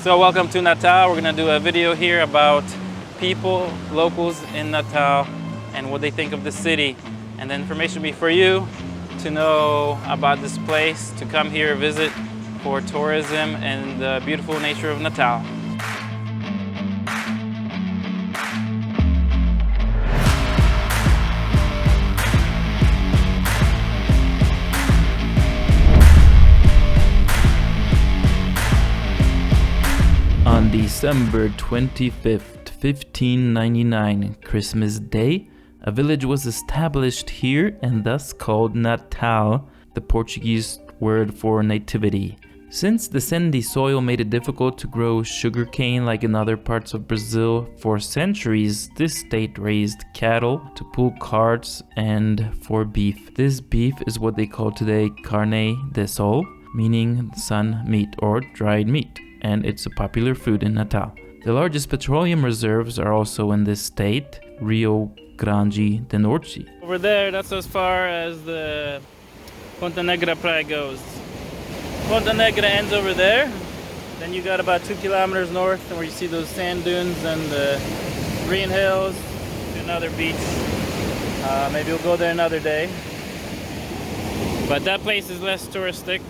So welcome to Natal. We're gonna do a video here about people, locals in Natal, and what they think of the city. And the information will be for you to know about this place, to come here, visit for tourism and the beautiful nature of Natal. On December 25th, 1599, Christmas Day, a village was established here and thus called Natal, the Portuguese word for nativity. Since the sandy soil made it difficult to grow sugarcane like in other parts of Brazil, for centuries this state raised cattle to pull carts and for beef. This beef is what they call today carne de sol, meaning sun meat or dried meat, and it's a popular food in Natal. The largest petroleum reserves are also in this state, Rio Grande de Norte. Over there, that's as far as the Ponta Negra Praia goes. Ponta Negra ends over there. Then you got about 2 kilometers north where you see those sand dunes and the green hills to another beach. Maybe we'll go there another day. But that place is less touristic.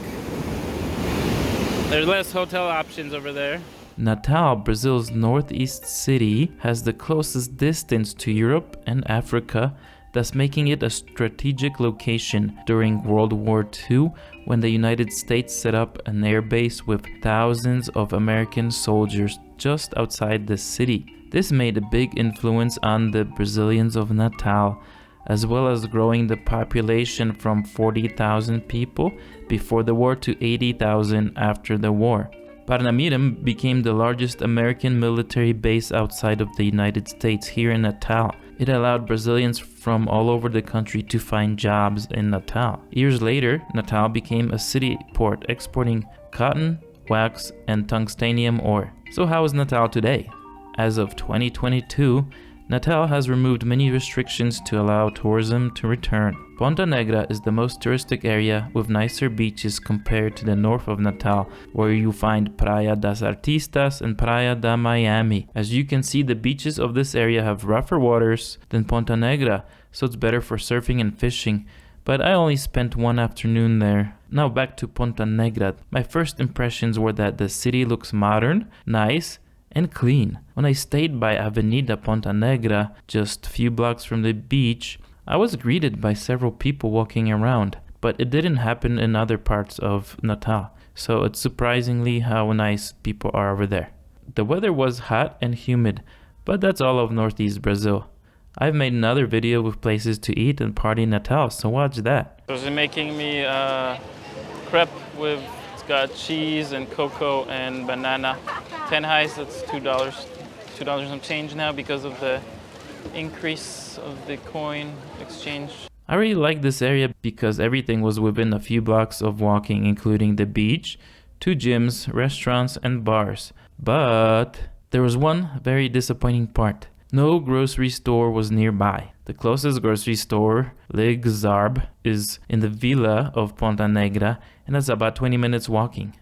There's less hotel options over there. Natal, Brazil's northeast city, has the closest distance to Europe and Africa, thus making it a strategic location during World War II, when the United States set up an air base with thousands of American soldiers just outside the city. This made a big influence on the Brazilians of Natal, as well as growing the population from 40,000 people before the war to 80,000 after the war. Parnamirim became the largest American military base outside of the United States here in Natal. It allowed Brazilians from all over the country to find jobs in Natal. Years later, Natal became a city port exporting cotton, wax, and tungstenium ore. So how is Natal today? As of 2022, Natal has removed many restrictions to allow tourism to return. Ponta Negra is the most touristic area with nicer beaches compared to the north of Natal, where you find Praia das Artistas and Praia da Miami. As you can see, the beaches of this area have rougher waters than Ponta Negra, so it's better for surfing and fishing. But I only spent one afternoon there. Now back to Ponta Negra. My first impressions were that the city looks modern, nice, and clean. When I stayed by Avenida Ponta Negra, just a few blocks from the beach, I was greeted by several people walking around, but it didn't happen in other parts of Natal, so it's surprisingly how nice people are over there. The weather was hot and humid, but that's all of Northeast Brazil. I've made another video with places to eat and party in Natal, so watch that. So she's making me crepe with, it's got cheese and cocoa and banana. 10 reais, that's $2. $2 some change now because of the increase of the coin exchange. I really like this area because everything was within a few blocks of walking, including the beach, 2 gyms, restaurants, and bars. But there was one very disappointing part. No grocery store was nearby. The closest grocery store, Lig Zarb, is in the villa of Ponta Negra, and that's about 20 minutes walking.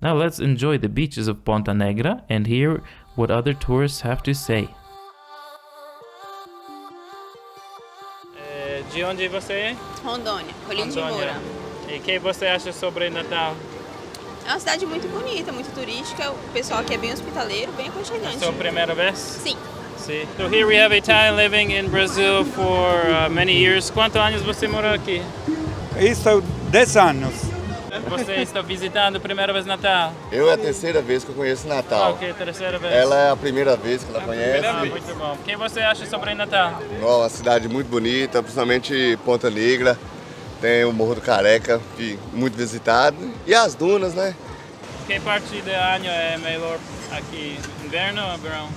Now let's enjoy the beaches of Ponta Negra and hear what other tourists have to say. De onde você é? Rondônia, Rolim de Moura. E o que você acha sobre Natal? É uma cidade muito bonita, muito turística. O pessoal aqui é bem hospitaleiro, bem aconchegante. Sua primeira vez? Sim. Sim. So here we have a Italian living in Brazil for many years. Quantos anos você morou aqui? Estou 10 anos. Você está visitando a primeira vez Natal? Eu é a terceira vez que eu conheço Natal. Ok, terceira vez. Ela é a primeira vez que ela conhece. Muito bom. O que você acha sobre Natal? Uma cidade muito bonita, principalmente Ponta Negra. Tem o Morro do Careca, que é muito visitado. E as dunas, né? Que parte do ano é melhor aqui? Inverno ou verão?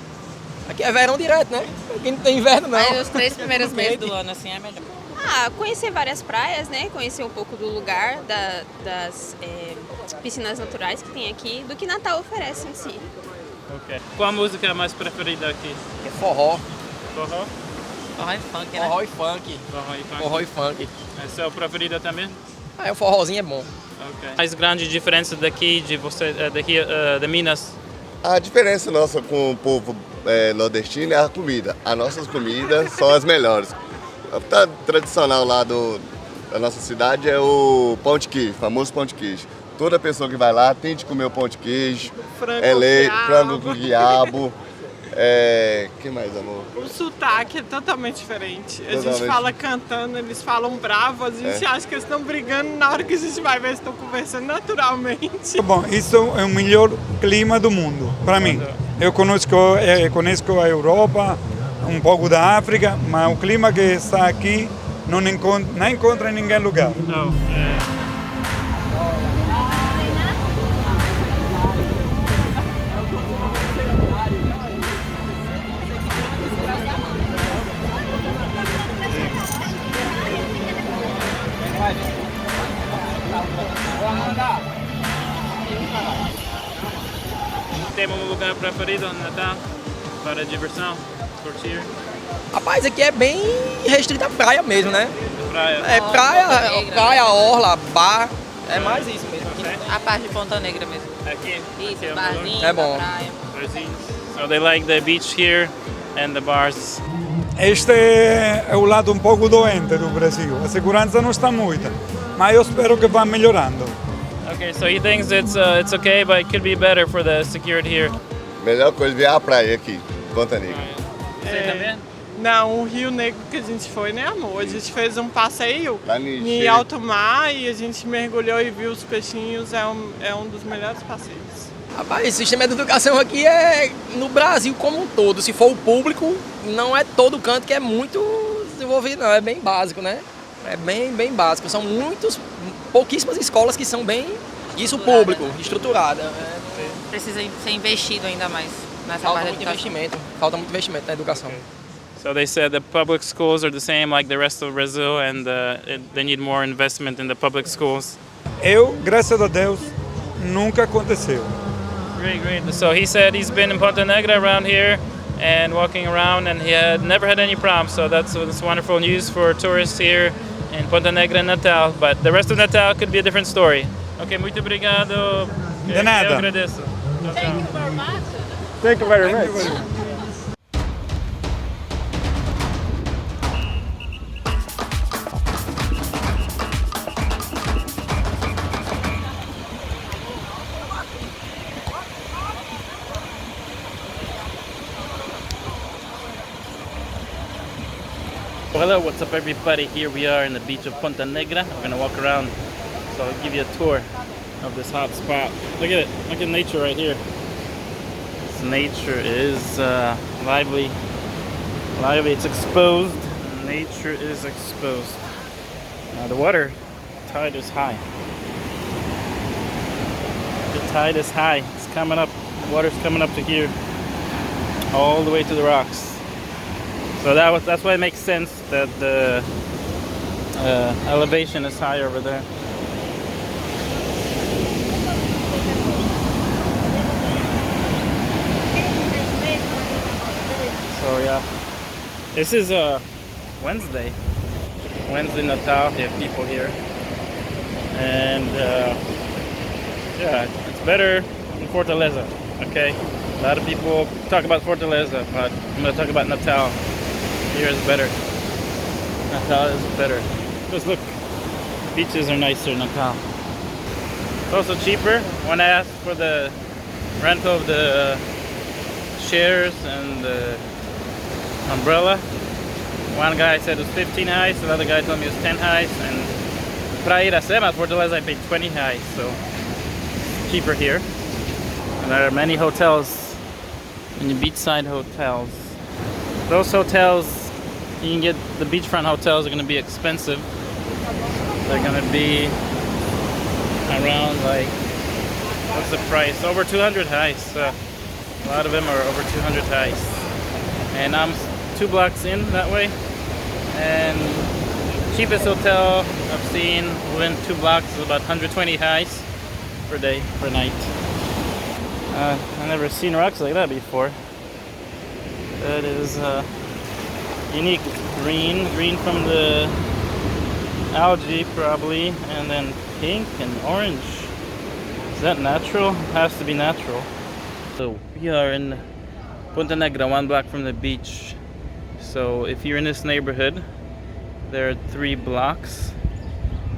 Aqui é verão direto, né? Aqui não tem inverno, não. Mas os 3 primeiros meses do ano, assim, é melhor. Conhecer várias praias, né? Conhecer um pouco do lugar, das piscinas naturais que tem aqui, do que Natal oferece em si. Ok. Qual a música mais preferida aqui? É forró. Forró? Forró e funk, né? Forró e funk. Forró e funk. Forró e funk. Esse é o preferido também? O forrozinho é bom. Ok. Mais grande diferença daqui de você, de Minas? A diferença nossa com o povo nordestino é a comida. As nossas comidas são as melhores. A tradicional lá da nossa cidade é o pão de queijo, famoso pão de queijo. Toda pessoa que vai lá tem de comer o pão de queijo, frango com quiabo. Que mais, amor? O sotaque é totalmente diferente. A gente fala cantando, eles falam bravo, a gente acha que eles estão brigando, na hora que a gente vai ver, eles estão conversando naturalmente. Bom, isso é o melhor clima do mundo, para mim. Eu conheço a Europa, um pouco da África, mas o clima que está aqui não encontra em nenhum lugar. Não, Tem um lugar preferido no Natal para diversão, curtir? Rapaz, aqui é bem restrito à praia mesmo, né? Praia. É praia, orla, bar, é mais isso mesmo. A parte de Ponta Negra mesmo. Aqui? Isso, Aqui barzinho, é bom. praia. So they like the beach here and the bars. Este é o lado um pouco doente do Brasil. A segurança não está muita, mas eu espero que vá melhorando. Okay, so he thinks it's okay, but it could be better for the security here. Melhor coisa é ver a praia aqui, Ponta Negra. Você também? Não, o Rio Negro que a gente foi, né, amor? A gente fez um passeio Lá em alto mar e a gente mergulhou e viu os peixinhos, é um dos melhores passeios. Rapaz, o sistema de educação aqui é no Brasil como um todo. Se for o público, não é todo canto que é muito desenvolvido, não. É bem básico, né? É bem básico. São pouquíssimas escolas que são bem isso público, estruturada. Precisa ser investido ainda mais nessa Falta parte muito da educação. investimento. Falta muito investimento na educação. So they said the public schools are the same like the rest of Brazil, and they need more investment in the public schools. Graças a Deus, nunca aconteceu. Great. So he said he's been in Ponta Negra around here and walking around, and he had never had any problems. So that's wonderful news for tourists here in Ponta Negra and Natal. But the rest of Natal could be a different story. Okay, muito obrigado. De nada. Eu agradeço. Thank you very much. Hello, what's up everybody? Here we are in the beach of Ponta Negra. We're gonna walk around, so I'll give you a tour of this hot spot. Look at it, look at nature right here. This nature is lively, it's exposed. Nature is exposed. The water tide is high. The tide is high, it's coming up, the water's coming up to here, all the way to the rocks. So that's why it makes sense that the elevation is high over there. So yeah, this is Wednesday Natal. They have people here, and yeah, it's better in Fortaleza. Okay, a lot of people talk about Fortaleza, but I'm gonna talk about Natal. Here is better. Natal is better. Just look, beaches are nicer in Natal. It's also cheaper. When I asked for the rental of the chairs and the umbrella, one guy said it was 15 reais, another guy told me it was 10 reais, and para ir a Sema, Fortaleza, I paid 20 reais, so it's cheaper here. And there are many hotels, many beachside hotels. Those hotels, you can get the beachfront hotels are going to be expensive. They're going to be around like, what's the price? Over 200 reais. A lot of them are over 200 reais. And I'm 2 blocks in that way. And cheapest hotel I've seen within 2 blocks is about 120 reais per day, per night. I've never seen rocks like that before. That is unique. Green from the algae probably, and then pink and orange. Is that natural? Has to be natural. So we are in Ponta Negra, 1 block from the beach. So if you're in this neighborhood, there are 3 blocks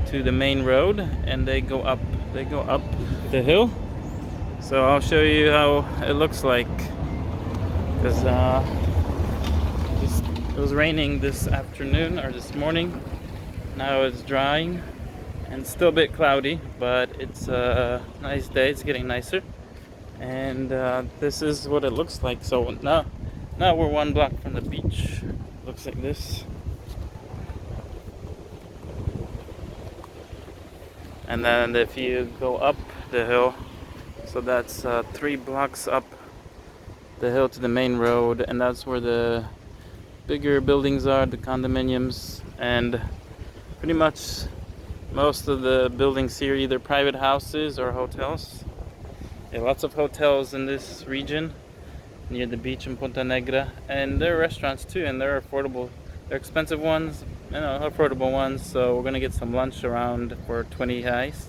to the main road, and they go up the hill. So I'll show you how it looks like, because it was raining this afternoon or this morning. Now it's drying and still a bit cloudy, but it's a nice day. It's getting nicer, and this is what it looks like. So now we're 1 block from the beach. It looks like this. And then if you go up the hill, so that's 3 blocks up the hill to the main road, and that's where the bigger buildings are, the condominiums, and pretty much most of the buildings here either private houses or hotels. There are lots of hotels in this region near the beach in Ponta Negra, and there are restaurants too, and they're affordable. They're expensive ones, affordable ones. So we're gonna get some lunch around for 20 reais.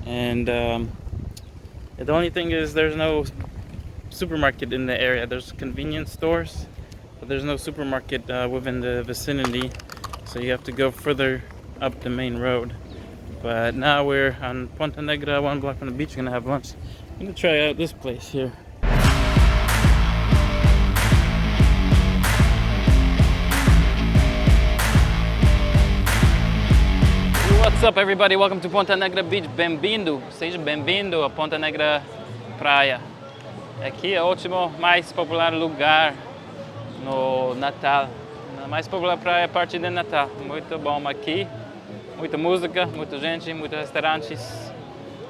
And the only thing is there's no supermarket in the area. There's convenience stores, but there's no supermarket within the vicinity. So you have to go further up the main road. But now we're on Ponta Negra, 1 block from the beach. We're gonna have lunch. I'm gonna try out this place here. What's up, everybody? Welcome to Ponta Negra Beach. Bem-vindo, seja bem-vindo a Ponta Negra Praia. Aqui é o último, mais popular lugar no Natal. A mais popular praia é a parte de Natal. Muito bom aqui. Muita música, muita gente, muitos restaurantes.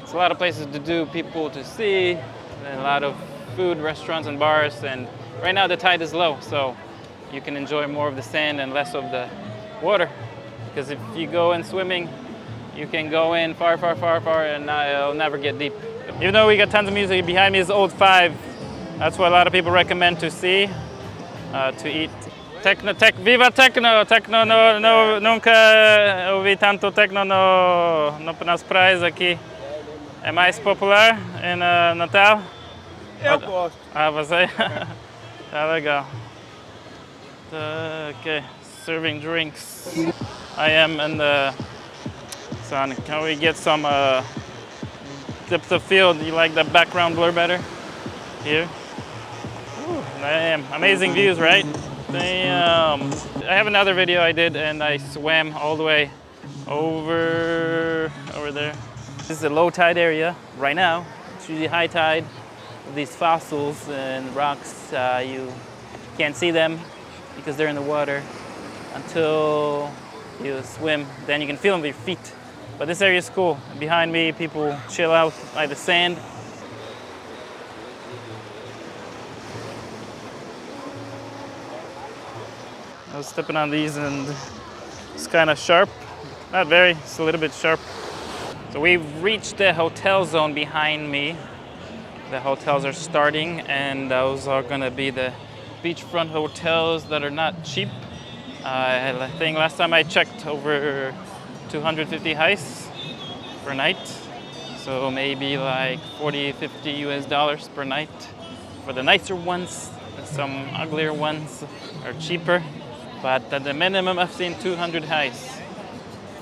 It's a lot of places to do, people to see, and a lot of food, restaurants and bars. And right now the tide is low, so you can enjoy more of the sand and less of the water. Because if you go in swimming, you can go in far, and it'll never get deep. Even though we got tons of music, behind me is Old 5. That's what a lot of people recommend to see, to eat. Viva techno! Techno nunca ouvi tanto techno nas praias aqui. É mais popular em Natal? Eu gosto. Ah, você? Tá legal. Okay, serving drinks. I am in the sun. Can we get some depth of field? You like the background blur better? Here. Ooh, damn, amazing views, right? Damn. I have another video I did, and I swam all the way over there. This is the low tide area right now. It's usually high tide. These fossils and rocks, you can't see them because they're in the water until you swim. Then you can feel them with your feet. But this area is cool. Behind me, people chill out by the sand. I was stepping on these and it's kind of sharp. Not very, it's a little bit sharp. So we've reached the hotel zone behind me. The hotels are starting, and those are gonna be the beachfront hotels that are not cheap. I think last time I checked, over 250 reais per night. So maybe like 40, 50 US dollars per night for the nicer ones. Some uglier ones are cheaper. But at the minimum, I've seen 200 reais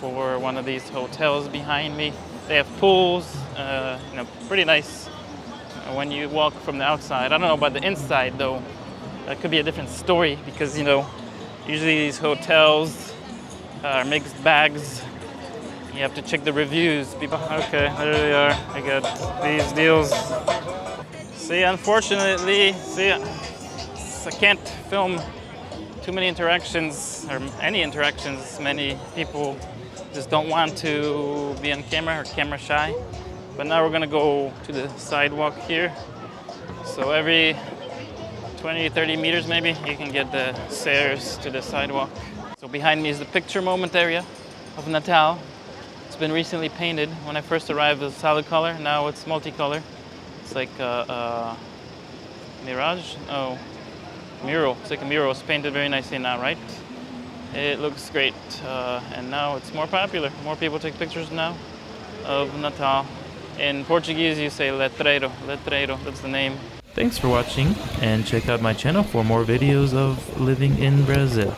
for one of these hotels behind me. They have pools, pretty nice when you walk from the outside. I don't know about the inside though. That could be a different story because, usually these hotels are mixed bags. You have to check the reviews. People, okay, there they are. I got these deals. See, unfortunately, I can't film too many interactions, or any interactions. Many people just don't want to be on camera or camera shy. But now we're gonna go to the sidewalk here. So every 20, 30 meters maybe, you can get the stairs to the sidewalk. So behind me is the picture moment area of Natal. It's been recently painted. When I first arrived, it was solid color. Now it's multicolor. It's like a mirage? Oh, mural. It's like a mural. It's painted very nicely now, right? It looks great. And now it's more popular. More people take pictures now of Natal. In Portuguese, you say letreiro. Letreiro, that's the name. Thanks for watching, and check out my channel for more videos of living in Brazil.